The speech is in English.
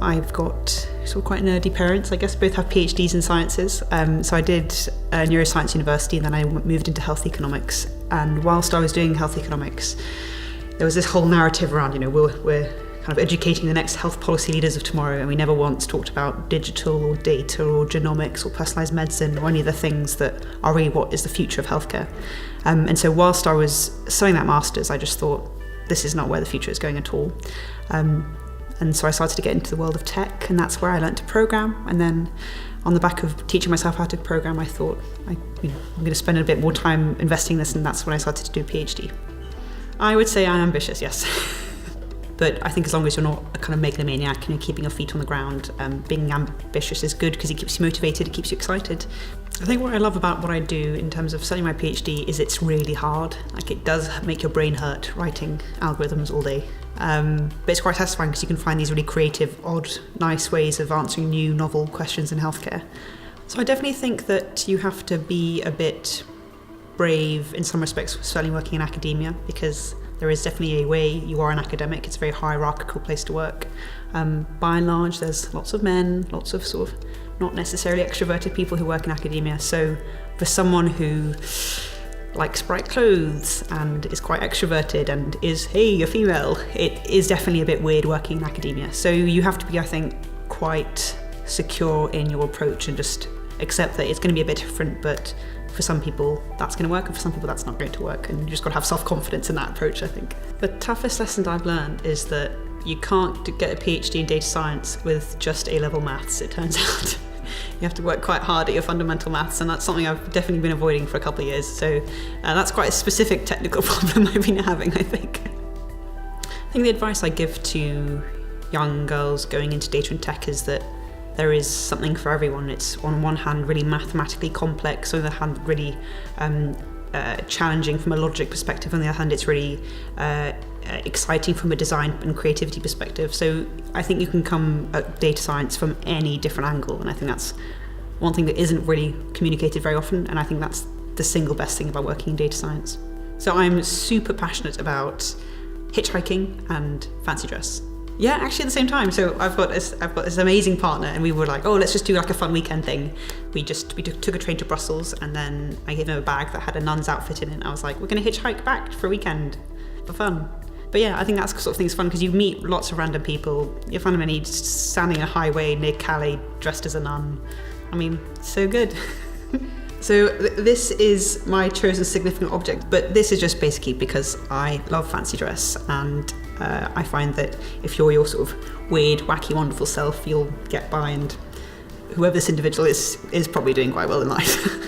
I've got sort of quite nerdy parents, I guess. Both have PhDs in sciences. So I did neuroscience university, and then I moved into health economics. And whilst I was doing health economics, there was this whole narrative around, we're kind of educating the next health policy leaders of tomorrow, and we never once talked about digital or data or genomics or personalised medicine or any of the things that are really what is the future of healthcare. And so whilst I was studying that master's, I just thought, this is not where the future is going at all. And so I started to get into the world of tech, and that's where I learned to program. And then on the back of teaching myself how to program, I thought, I'm going to spend a bit more time investing in this, and that's when I started to do a PhD. I would say I'm ambitious, yes. But I think as long as you're not a kind of megalomaniac and you're keeping your feet on the ground, being ambitious is good because it keeps you motivated, it keeps you excited. I think what I love about what I do in terms of studying my PhD is it's really hard. Like, it does make your brain hurt writing algorithms all day. But it's quite satisfying because you can find these really creative, odd, nice ways of answering new, novel questions in healthcare. So I definitely think that you have to be a bit brave in some respects, certainly working in academia, because there is definitely a way you are an academic. It's a very hierarchical place to work. By and large, there's lots of men, lots of sort of not necessarily extroverted people who work in academia. So for someone who likes bright clothes and is quite extroverted and is, hey, you're female, it is definitely a bit weird working in academia. So you have to be, I think, quite secure in your approach and just accept that it's going to be a bit different, but for some people that's going to work and for some people that's not going to work, and you just got to have self-confidence in that approach, I think. The toughest lesson I've learned is that you can't get a PhD in data science with just A-level maths, it turns out. You have to work quite hard at your fundamental maths, and that's something I've definitely been avoiding for a couple of years, so that's quite a specific technical problem I've been having, I think. I think the advice I give to young girls going into data and tech is that there is something for everyone. It's on one hand really mathematically complex, on the other hand really challenging from a logic perspective, on the other hand it's really exciting from a design and creativity perspective. So I think you can come at data science from any different angle, and I think that's one thing that isn't really communicated very often, and I think that's the single best thing about working in data science. So I'm super passionate about hitchhiking and fancy dress. Yeah, actually at the same time. So I've got this amazing partner, and we were like, oh, let's just do like a fun weekend thing. We took a train to Brussels, and then I gave him a bag that had a nun's outfit in it. And I was like, we're going to hitchhike back for a weekend for fun. But yeah, I think that sort of thing's fun because you meet lots of random people. You're fundamentally just standing on a highway near Calais dressed as a nun. I mean, so good. So this is my chosen significant object, but this is just basically because I love fancy dress, and I find that if you're your sort of weird, wacky, wonderful self, you'll get by, and whoever this individual is probably doing quite well in life.